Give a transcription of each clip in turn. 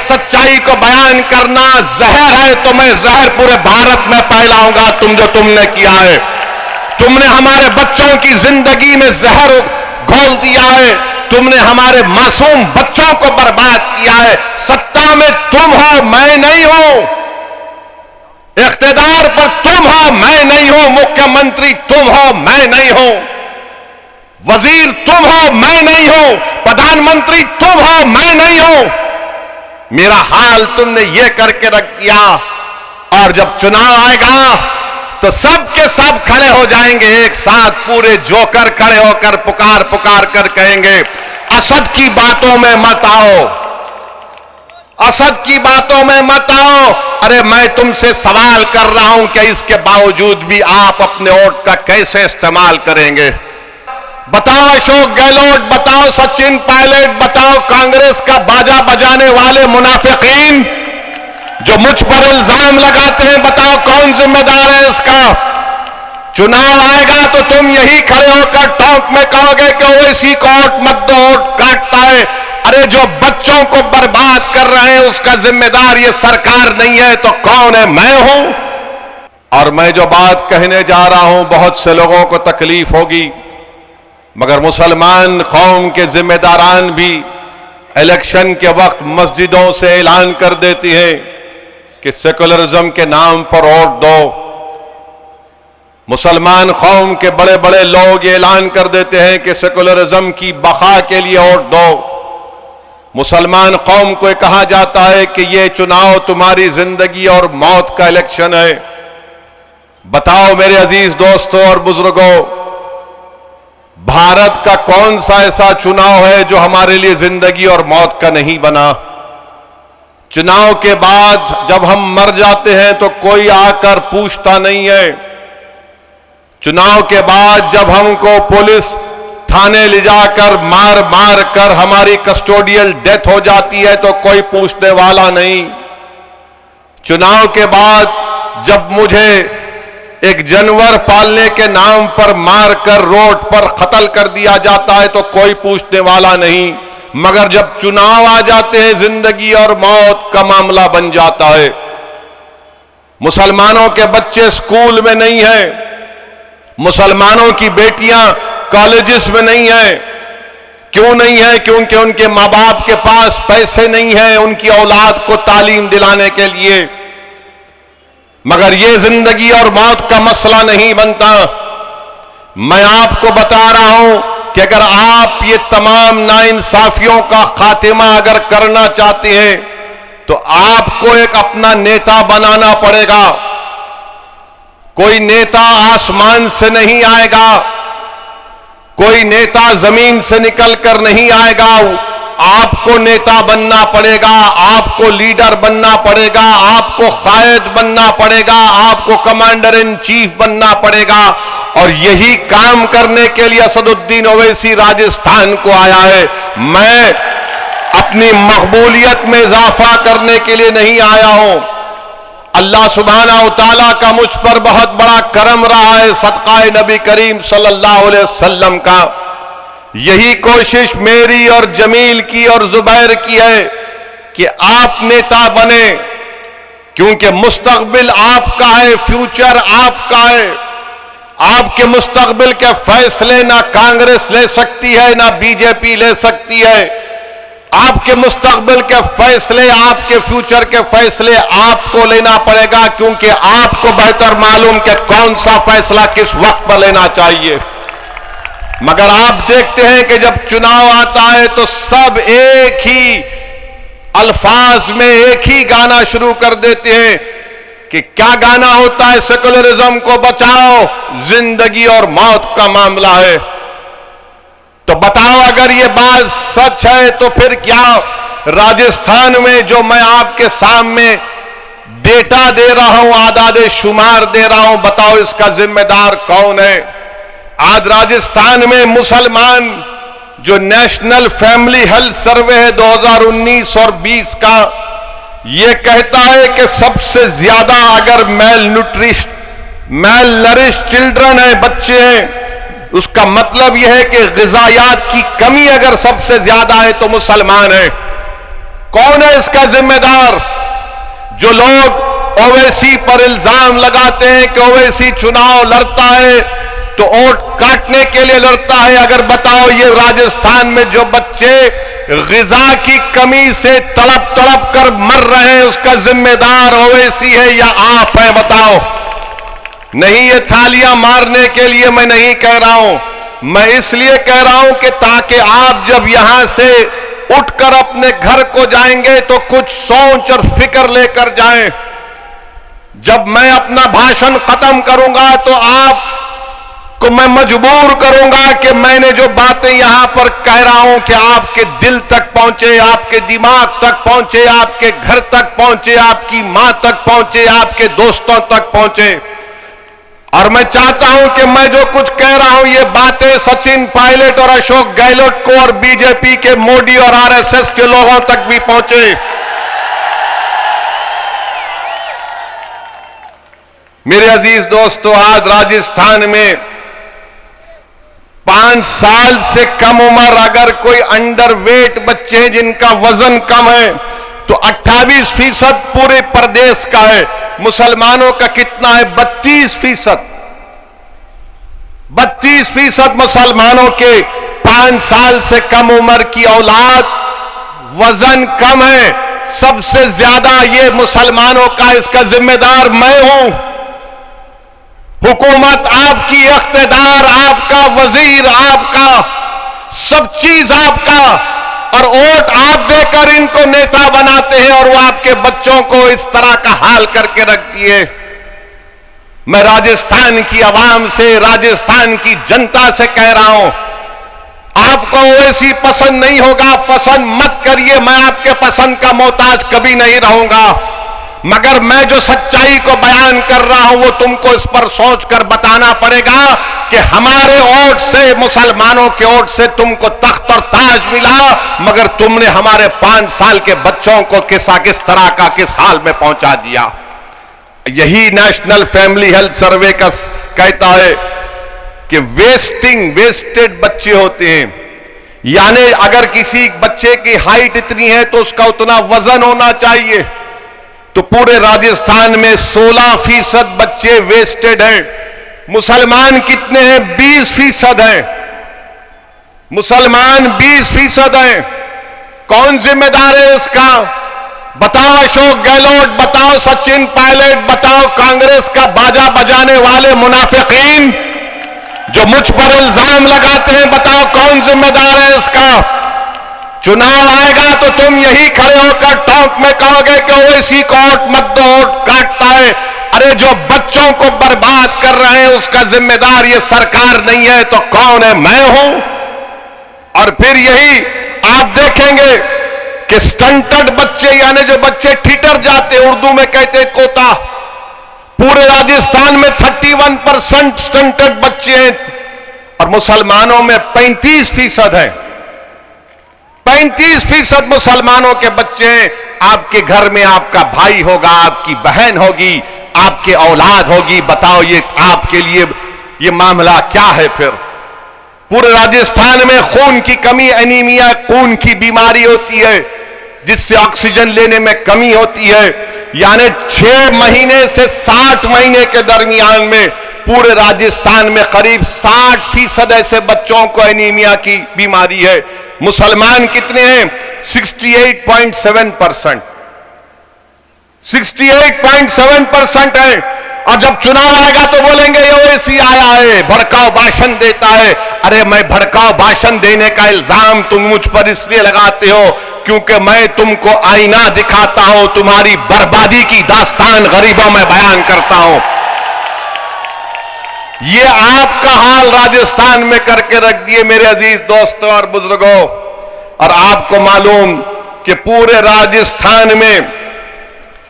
सच्चाई को बयान करना जहर है तो मैं जहर पूरे भारत में फैलाऊंगा। तुमने किया है, तुमने हमारे बच्चों की जिंदगी में जहर घोल दिया है, तुमने हमारे मासूम बच्चों को बर्बाद किया है। सत्ता में तुम हो, मैं नहीं हूं, इख्तिदार पर तुम हो, मैं नहीं हूं, मुख्यमंत्री तुम हो, मैं नहीं हूं, वजीर तुम हो, मैं नहीं हूं, प्रधानमंत्री तुम हो, मैं नहीं हूं। मेरा हाल तुमने ये करके रख दिया। और जब चुनाव आएगा तो सब के सब खड़े हो जाएंगे एक साथ, पूरे जोकर खड़े होकर पुकार पुकार कर कहेंगे असद की बातों में मत आओ, असद की बातों में मत आओ। अरे मैं तुमसे सवाल कर रहा हूं कि इसके बावजूद भी आप अपने वोट का कैसे इस्तेमाल करेंगे? बताओ अशोक गहलोत, बताओ सचिन पायलट, बताओ कांग्रेस का बाजा बजाने वाले मुनाफिकीन जो मुझ पर इल्जाम लगाते हैं, बताओ कौन जिम्मेदार है इसका? चुनाव आएगा तो तुम यही खड़े होकर टोंक में कहोगे कि ओवैसी को वोट मत दो, वोट काटता है। अरे जो बच्चों को बर्बाद कर रहे हैं उसका जिम्मेदार ये सरकार नहीं है तो कौन है? मैं हूं। और मैं जो बात कहने जा रहा हूं बहुत से लोगों को तकलीफ होगी, मगर मुसलमान कौम के जिम्मेदारान भी इलेक्शन के वक्त मस्जिदों से ऐलान कर देती हैं कि सेकुलरिज्म के नाम पर वोट दो। मुसलमान कौम के बड़े बड़े लोग ये ऐलान कर देते हैं कि सेकुलरिज्म की बका के लिए वोट दो। मुसलमान कौम को कहा जाता है कि ये चुनाव तुम्हारी जिंदगी और मौत का इलेक्शन है। बताओ मेरे अजीज दोस्तों और बुजुर्गों, भारत का कौन सा ऐसा चुनाव है जो हमारे लिए जिंदगी और मौत का नहीं बना? चुनाव के बाद जब हम मर जाते हैं तो कोई आकर पूछता नहीं है। चुनाव के बाद जब हमको पुलिस थाने ले जाकर मार मार कर हमारी कस्टोडियल डेथ हो जाती है तो कोई पूछने वाला नहीं। चुनाव के बाद जब मुझे एक जानवर पालने के नाम पर मारकर रोड पर कत्ल कर दिया जाता है तो कोई पूछने वाला नहीं। मगर जब चुनाव आ जाते हैं जिंदगी और मौत का मामला बन जाता है। मुसलमानों के बच्चे स्कूल में नहीं हैं, मुसलमानों की बेटियां कॉलेजेस में नहीं हैं। क्यों नहीं है? क्योंकि उनके माँ बाप के पास पैसे नहीं हैं उनकी औलाद को तालीम दिलाने के लिए। मगर यह जिंदगी और मौत का मसला नहीं बनता। मैं आपको बता रहा हूं कि अगर आप ये तमाम नाइंसाफियों का खात्मा अगर करना चाहते हैं तो आपको एक अपना नेता बनाना पड़ेगा। कोई नेता आसमान से नहीं आएगा, कोई नेता जमीन से निकल कर नहीं आएगा। आपको नेता बनना पड़ेगा, आपको लीडर बनना पड़ेगा, आपको कायद बनना पड़ेगा, आपको कमांडर इन चीफ बनना पड़ेगा। और यही काम करने के लिए असदुद्दीन ओवैसी राजस्थान को आया है। मैं अपनी मकबूलियत में इजाफा करने के लिए नहीं आया हूं। अल्लाह सुब्हानहू तआला का मुझ पर बहुत बड़ा करम रहा है सदक़ाए नबी करीम सल्लल्लाहु अलैहि वसल्लम का। यही कोशिश मेरी और जमील की और जुबैर की है कि आप नेता बने, क्योंकि मुस्तकबिल आपका है, फ्यूचर आपका है। आपके मुस्तकबिल के फैसले ना कांग्रेस ले सकती है ना बीजेपी ले सकती है। आपके मुस्तकबिल के फैसले, आपके फ्यूचर के फैसले आपको लेना पड़ेगा, क्योंकि आपको बेहतर मालूम कि कौन सा फैसला किस वक्त पर लेना चाहिए। मगर आप देखते हैं कि जब चुनाव आता है तो सब एक ही अल्फाज में एक ही गाना शुरू कर देते हैं कि क्या गाना होता है? सेकुलरिज्म को बचाओ, जिंदगी और मौत का मामला है। तो बताओ अगर ये बात सच है तो फिर क्या राजस्थान में जो मैं आपके सामने डेटा दे रहा हूं, आदादे शुमार दे रहा हूं, बताओ इसका जिम्मेदार कौन है? आज राजस्थान में मुसलमान जो नेशनल फैमिली हेल्थ सर्वे है 2019 और 20 का, यह कहता है कि सबसे ज्यादा अगर मेल नरिश चिल्ड्रन है, बच्चे हैं, उसका मतलब यह है कि ग़िज़ायात की कमी अगर सबसे ज्यादा है तो मुसलमान है। कौन है इसका जिम्मेदार? जो लोग ओवैसी पर इल्जाम लगाते हैं कि ओवैसी चुनाव लड़ता है तो वोट काटने के लिए लड़ता है। अगर बताओ ये राजस्थान में जो बच्चे ग़िज़ा की कमी से तड़प तड़प कर मर रहे हैं उसका जिम्मेदार ओवैसी है या आप हैं? बताओ। नहीं, ये थालियां मारने के लिए मैं नहीं कह रहा हूं, मैं इसलिए कह रहा हूं कि ताकि आप जब यहां से उठकर अपने घर को जाएंगे तो कुछ सोच और फिक्र लेकर जाएं। जब मैं अपना भाषण खत्म करूंगा तो आपको मैं मजबूर करूंगा कि मैंने जो बातें यहां पर कह रहा हूं कि आपके दिल तक पहुंचे, आपके दिमाग तक पहुंचे, आपके घर तक पहुंचे, आपकी मां तक पहुंचे, आपके दोस्तों तक पहुंचे। और मैं चाहता हूं कि मैं जो कुछ कह रहा हूं ये बातें सचिन पायलट और अशोक गहलोत को और बीजेपी के मोदी और आरएसएस के लोगों तक भी पहुंचे। मेरे अजीज दोस्तों, आज राजस्थान में 5 साल से कम उम्र अगर कोई अंडरवेट बच्चे हैं जिनका वजन कम है तो 28% पूरे प्रदेश का है। मुसलमानों का कितना है? 32%। 32% मुसलमानों के 5 साल से कम उम्र की औलाद वजन कम है। सबसे ज्यादा ये मुसलमानों का, इसका जिम्मेदार मैं हूं। हुकूमत आपकी, इख्तिदार आपका, वजीर आपका, सब चीज आपका, और वोट आप देकर इनको नेता बनाते हैं और वो आपके बच्चों को इस तरह का हाल करके रख दिए। मैं राजस्थान की आवाम से, राजस्थान की जनता से कह रहा हूं, आपको ओवैसी पसंद नहीं होगा, पसंद मत करिए, मैं आपके पसंद का मोहताज कभी नहीं रहूंगा। मगर मैं जो सच्चाई को बयान कर रहा हूं वो तुमको इस पर सोचकर बताना पड़ेगा कि हमारे वोट से, मुसलमानों के वोट से तुमको तख्त और ताज मिला, मगर तुमने हमारे 5 साल के बच्चों को किस तरह का, किस हाल में पहुंचा दिया। यही नेशनल फैमिली हेल्थ सर्वे का कहता है कि वेस्टेड बच्चे होते हैं। यानी अगर किसी बच्चे की हाइट इतनी है तो उसका उतना वजन होना चाहिए। तो पूरे राजस्थान में 16% बच्चे वेस्टेड हैं। मुसलमान कितने हैं? 20% हैं। मुसलमान 20% हैं। कौन जिम्मेदार है इसका? बताओ अशोक गहलोत, बताओ सचिन पायलट, बताओ कांग्रेस का बाजा बजाने वाले मुनाफिकीन जो मुझ पर इल्जाम लगाते हैं, बताओ कौन जिम्मेदार है इसका? चुनाव आएगा तो तुम यही खड़े होकर टॉप में कहोगे कि ओवैसी को वोट मत दो, वोट काटता है। अरे जो बच्चों को बर्बाद कर रहे हैं उसका जिम्मेदार ये सरकार नहीं है तो कौन है? मैं हूं। और फिर यही आप देखेंगे कि स्टंटेड बच्चे, यानी जो बच्चे ठिठर जाते, उर्दू में कहते कोता, पूरे राजस्थान में 31% स्टंटेड बच्चे हैं और मुसलमानों में 35% हैं। 35% मुसलमानों के बच्चे हैं। आपके घर में आपका भाई होगा, आपकी बहन होगी, आपके औलाद होगी। बताओ ये आपके लिए ये मामला क्या है? फिर पूरे राजस्थान में खून की कमी, एनीमिया, खून की बीमारी होती है जिससे ऑक्सीजन लेने में कमी होती है। यानी 6 महीने से 60 महीने के दरमियान में पूरे राजस्थान में करीब 60% ऐसे बच्चों को एनीमिया की बीमारी है। मुसलमान कितने हैं? 68.7%। 68.7% है। और जब चुनाव आएगा तो बोलेंगे ये ओवैसी आया है, भड़काऊ भाषण देता है। अरे मैं भड़काऊ भाषण देने का इल्जाम तुम मुझ पर इसलिए लगाते हो क्योंकि मैं तुमको आईना दिखाता हूं, तुम्हारी बर्बादी की दास्तान गरीबों में बयान करता हूं। ये आपका हाल राजस्थान में करके रख दिए मेरे अजीज दोस्तों और बुजुर्गों। और आपको मालूम कि पूरे राजस्थान में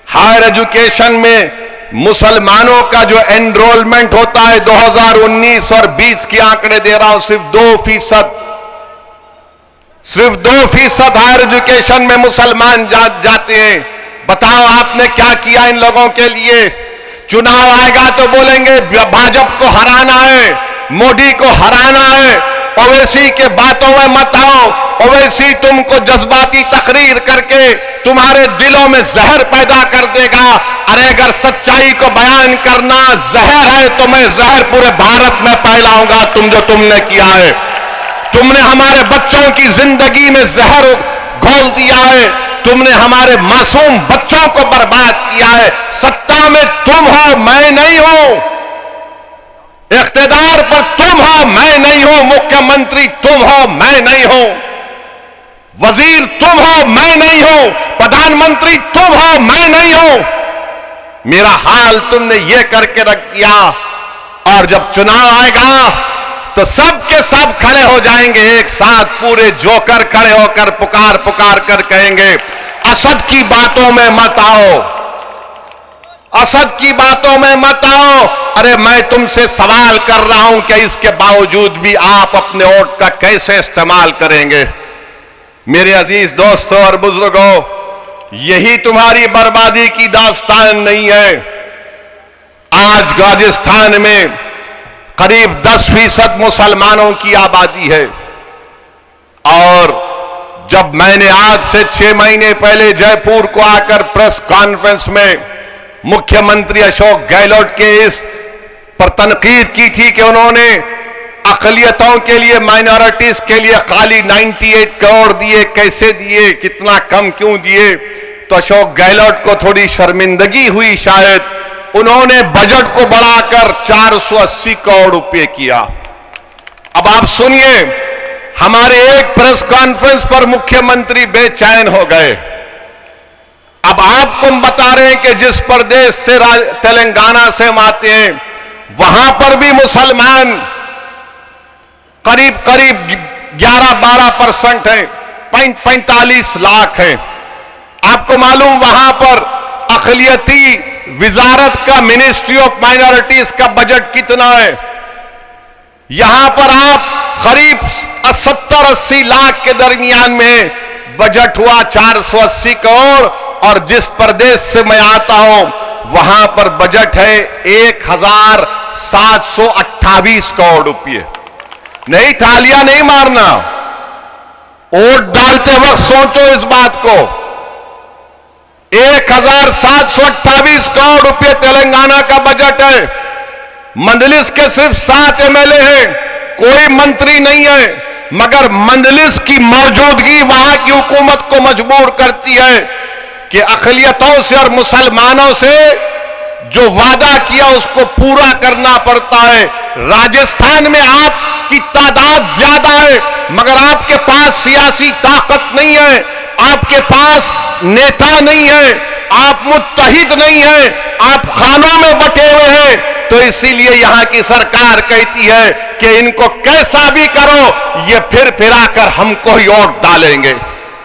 हायर एजुकेशन में मुसलमानों का जो एनरोलमेंट होता है 2019 और 20 के आंकड़े दे रहा हूं, सिर्फ 2%। सिर्फ 2% हायर एजुकेशन में मुसलमान जाते हैं। बताओ आपने क्या किया इन लोगों के लिए? चुनाव आएगा तो बोलेंगे भाजपा को हराना है, मोदी को हराना है, ओवैसी के बातों में मत आओ। ओवैसी तुमको जज्बाती तकरीर करके तुम्हारे दिलों में जहर पैदा कर देगा। अरे अगर सच्चाई को बयान करना जहर है तो मैं जहर पूरे भारत में फैलाऊंगा। तुमने किया है, तुमने हमारे बच्चों की जिंदगी में जहर घोल दिया है, तुमने हमारे मासूम बच्चों को बर्बाद किया है। सत्ता में तुम हो, मैं नहीं हूं। इख्तिदार पर तुम हो, मैं नहीं हूं। मुख्यमंत्री तुम हो, मैं नहीं हूं। वजीर तुम हो, मैं नहीं हूं। प्रधानमंत्री तुम हो, मैं नहीं हूं। मेरा हाल तुमने ये करके रख दिया। और जब चुनाव आएगा तो सब के सब खड़े हो जाएंगे एक साथ, पूरे जोकर खड़े होकर पुकार पुकार कर कहेंगे असद की बातों में मत आओ, असद की बातों में मत आओ। अरे मैं तुमसे सवाल कर रहा हूं कि इसके बावजूद भी आप अपने वोट का कैसे इस्तेमाल करेंगे। मेरे अजीज दोस्तों और बुजुर्गों, यही तुम्हारी बर्बादी की दास्तान नहीं है। आज राजस्थान में करीब 10% मुसलमानों की आबादी है। और जब मैंने आज से 6 महीने पहले जयपुर को आकर प्रेस कॉन्फ्रेंस में मुख्यमंत्री अशोक गहलोत के इस पर तनकीद की थी कि उन्होंने अक़लियतों के लिए, माइनॉरिटीज के लिए खाली 98 करोड़ दिए, कैसे दिए, कितना कम क्यों दिए। तो अशोक गहलोत को थोड़ी शर्मिंदगी हुई शायद। उन्होंने बजट को बढ़ाकर 480 करोड़ रुपए किया। अब आप सुनिए, हमारे एक प्रेस कॉन्फ्रेंस पर मुख्यमंत्री बेचैन हो गए। अब आपको हम बता रहे हैं कि जिस प्रदेश से तेलंगाना से हम आते हैं, वहां पर भी मुसलमान करीब 11-12% हैं, 45 लाख हैं। आपको मालूम वहां पर अक़लियती विजारत का, मिनिस्ट्री ऑफ माइनॉरिटीज का बजट कितना है? यहां पर आप करीब 70-80 लाख के दरमियान में बजट हुआ 480 करोड़। और जिस प्रदेश से मैं आता हूं वहां पर बजट है 1728 करोड़ रुपए। नहीं, तालियां नहीं मारना, वोट डालते वक्त सोचो इस बात को। 1728 करोड़ रुपए तेलंगाना का बजट है। मंजलिस के सिर्फ 7 एमएलए हैं, कोई मंत्री नहीं है, मगर मंजलिस की मौजूदगी वहां की हुकूमत को मजबूर करती है कि अक़लियतों से और मुसलमानों से जो वादा किया उसको पूरा करना पड़ता है। राजस्थान में आपकी तादाद ज्यादा है, मगर आपके पास सियासी ताकत नहीं है, आपके पास नेता नहीं है, आप मुत्तहिद नहीं है, आप खानों में बटे हुए हैं। तो इसीलिए यहां की सरकार कहती है कि इनको कैसा भी करो, ये फिर फिराकर हमको ही वोट डालेंगे।